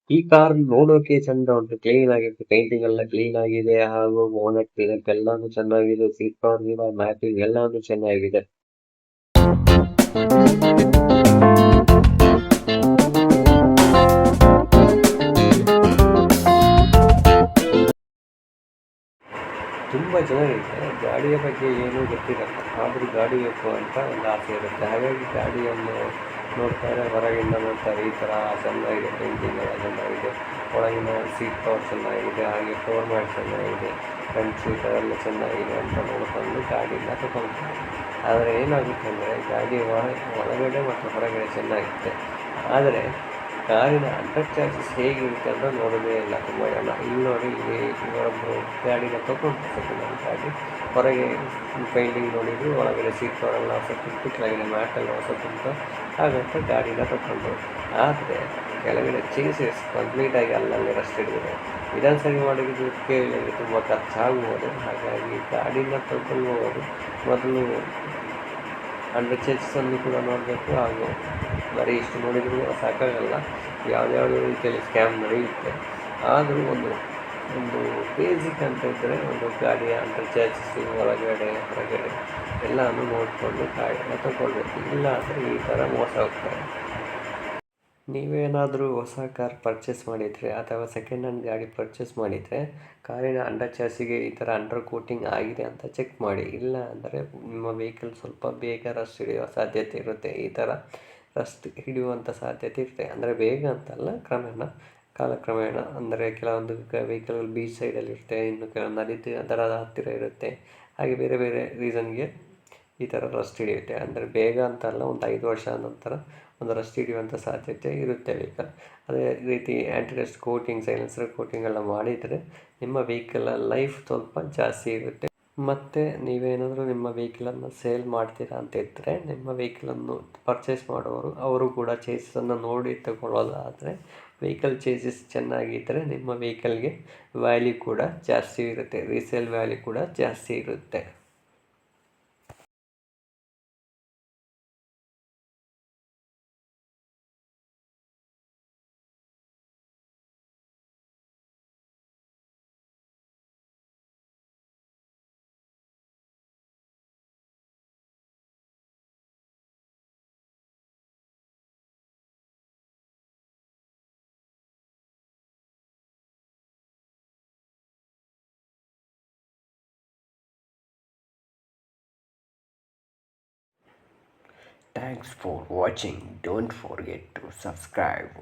ಈ ಕಾರ್ ನೋಡೋಕೆ ಚಂದ ಉಂಟು, ಕ್ಲೀನ್ ಆಗಿದೆ, ಪೇಂಟಿಂಗ್ ಎಲ್ಲ ಕ್ಲೀನ್ ಆಗಿದೆ, ಹಾಗೂ ಬೋನಟ್ ಎಲ್ಲಾನು ಚೆನ್ನಾಗಿದೆ, ಸೀಟ್ ಕವರ್ ಗಿವ ಮ್ಯಾಟಿಂಗ್ ಎಲ್ಲಾನು ಚೆನ್ನಾಗಿದೆ. ತುಂಬ ಜನರಿಗೆ ಗಾಡಿಯ ಬಗ್ಗೆ ಏನೂ ಗೊತ್ತಿರಲ್ಲ, ಆದರೂ ಗಾಡಿ ಬೇಕು ಅಂತ ಒಂದು ಆಸೆ ಇರುತ್ತೆ. ಹಾಗಾಗಿ ಗಾಡಿಯನ್ನು ನೋಡ್ತಾರೆ, ಹೊರಗಿಂದ ನೋಡ್ತಾರೆ, ಈ ಥರ ಚೆನ್ನಾಗಿದೆ, ಪೇಂಟಿಂಗ್ ಎಲ್ಲ ಚೆನ್ನಾಗಿದೆ, ಒಳಗಿನ ಸೀಟ್ ಕವರ್ ಚೆನ್ನಾಗಿದೆ, ಹಾಗೆ ಫ್ಲೋರ್ ಮ್ಯಾಟ್ ಚೆನ್ನಾಗಿದೆ, ಫ್ರಂಟ್ ಸೀಟ್ ಎಲ್ಲ ಚೆನ್ನಾಗಿದೆ ಅಂತ ನೋಡಿಕೊಂಡು ಗಾಡಿನ ತಗೊಳ್ತಾರೆ. ಆದರೆ ಏನಾಗುತ್ತೆ ಅಂದರೆ ಗಾಡಿ ಒಳಗಡೆ ಮತ್ತು ಹೊರಗಡೆ ಚೆನ್ನಾಗಿರುತ್ತೆ, ಆದರೆ ಕಾರಿನ ಅಂಡರ್ ಚಾರ್ಜಸ್ ಹೇಗಿರುತ್ತೆ ಅಂತ ನೋಡೋದೇ ಇಲ್ಲ ತುಂಬ ಜನ. ಇಲ್ಲಿ ನೋಡಿ, ಇಲ್ಲಿ ಇವರೊಬ್ಬರು ಗಾಡಿನ ತೊಗೊಂಡು ಸೆಕೆಂಡ್ ಹ್ಯಾಂಡ್ ಗಾಡಿ, ಹೊರಗೆ ಪೇಂಟಿಂಗ್ ನೋಡಿದ್ರು, ಒಳಗಡೆ ಸೀಟ್ ಕವರೆಲ್ಲ ಹೊಸದುಂಟು, ಕೆಳಗಡೆ ಮ್ಯಾಟೆಲ್ಲ ಹೊಸದುಂಟು, ಹಾಗಂತ ಗಾಡಿನ ತಗೊಂಡು. ಆದರೆ ಕೆಳಗಡೆ ಚೇಸಸ್ ಕಂಪ್ಲೀಟಾಗಿ ಅಲ್ಲಲ್ಲಿ ರಸ್ಟ್ ಹಿಡಿದಿದೆ. ಇದನ್ನು ಸರಿ ಮಾಡೋದಕ್ಕೆ ತುಂಬ ಖರ್ಚಾಗುವುದು. ಹಾಗಾಗಿ ಗಾಡಿನ ತಗೊಳ್ಳುವವರು ಮೊದಲು ಅಂಡರ್ ಚಾರ್ಜಸನ್ನು ಕೂಡ ನೋಡಬೇಕು, ಹಾಗೂ ಬರೀ ಇಷ್ಟು ನೋಡಿದರೂ ಸಾಕಾಗಲ್ಲ, ಯಾವುದ್ಯಾವುದೋ ರೀತಿಯಲ್ಲಿ ಸ್ಕ್ಯಾಮ್ ನಡೆಯುತ್ತೆ. ಆದರೂ ಒಂದು ಬೇಸಿಕ್ ಅಂತ ಇದ್ದರೆ ಒಂದು ಗಾಡಿಯ ಅಂಡರ್ ಚಾರ್ಜಸ್ಸು ಒಳಗಡೆ ಹೊರಗಡೆ ಎಲ್ಲನೂ ನೋಡಿಕೊಂಡು ಗಾಡಿನ ತಗೊಳ್ಬೇಕು, ಇಲ್ಲ ಅಂದರೆ ಈ ಥರ ಮೋಸ ಹೋಗ್ತಾರೆ. ನೀವೇನಾದರೂ ಹೊಸ ಕಾರ್ ಪರ್ಚೇಸ್ ಮಾಡಿದರೆ ಅಥವಾ ಸೆಕೆಂಡ್ ಹ್ಯಾಂಡ್ ಗಾಡಿ ಪರ್ಚೇಸ್ ಮಾಡಿದರೆ ಕಾರಿನ ಅಂಡರ್ ಚಾರ್ಜಿಗೆ ಈ ಥರ ಅಂಡರ್ ಕೋಟಿಂಗ್ ಆಗಿದೆ ಅಂತ ಚೆಕ್ ಮಾಡಿ. ಇಲ್ಲ ಅಂದರೆ ನಿಮ್ಮ ವೆಹಿಕಲ್ ಸ್ವಲ್ಪ ಬೇಗ ರಸ್ಟ್ ಹಿಡಿಯುವ ಸಾಧ್ಯತೆ ಇರುತ್ತೆ. ಈ ಥರ ರಸ್ಟ್ ಹಿಡಿಯುವಂಥ ಸಾಧ್ಯತೆ ಇರುತ್ತೆ, ಅಂದರೆ ಬೇಗ ಅಂತಲ್ಲ, ಕಾಲಕ್ರಮೇಣ. ಅಂದರೆ ಕೆಲವೊಂದು ವೆಹಿಕಲ್ ಬೀಚ್ ಸೈಡಲ್ಲಿ ಇರುತ್ತೆ, ಇನ್ನು ಕೆಲವೊಂದು ದರದ ಹತ್ತಿರ ಇರುತ್ತೆ, ಹಾಗೆ ಬೇರೆ ಬೇರೆ ರೀಸನ್ಗೆ ಈ ಥರ ರಸ್ಟ್ ಹಿಡಿಯುತ್ತೆ. ಅಂದರೆ ಬೇಗ ಅಂತಲ್ಲ, ಒಂದು 5 ವರ್ಷ ನಂತರ ಒಂದು ರಸ್ಟ್ ಹಿಡಿಯುವಂಥ ಸಾಧ್ಯತೆ ಇರುತ್ತೆ ವೆಹಿಕಲ್. ಅದೇ ರೀತಿ ಆ್ಯಂಟಿ ರಸ್ಟ್ ಕೋಟಿಂಗ್, ಸೈಲೆನ್ಸರ್ ಕೋಟಿಂಗ್ ಎಲ್ಲ ಮಾಡಿದರೆ ನಿಮ್ಮ ವೆಹಿಕಲ್ ಲೈಫ್ ಸ್ವಲ್ಪ ಜಾಸ್ತಿ ಇರುತ್ತೆ. ಮತ್ತು ನೀವೇನಾದರೂ ನಿಮ್ಮ ವೆಹಿಕಲನ್ನು ಸೇಲ್ ಮಾಡ್ತೀರಾ ಅಂತ ಇದ್ದರೆ, ನಿಮ್ಮ ವೆಹಿಕಲನ್ನು ಪರ್ಚೇಸ್ ಮಾಡುವವರು ಅವರು ಕೂಡ ಚೇಸನ್ನು ನೋಡಿ ತಗೊಳ್ಳೋದಾದರೆ, ವೆಹಿಕಲ್ ಚೇಸಸ್ ಚೆನ್ನಾಗಿದ್ದರೆ ನಿಮ್ಮ ವೆಹಿಕಲ್ಗೆ ವ್ಯಾಲ್ಯೂ ಕೂಡ ಜಾಸ್ತಿ ಇರುತ್ತೆ, ರೀಸೇಲ್ ವ್ಯಾಲ್ಯೂ ಕೂಡ ಜಾಸ್ತಿ ಇರುತ್ತೆ. Thanks for watching. Don't forget to subscribe.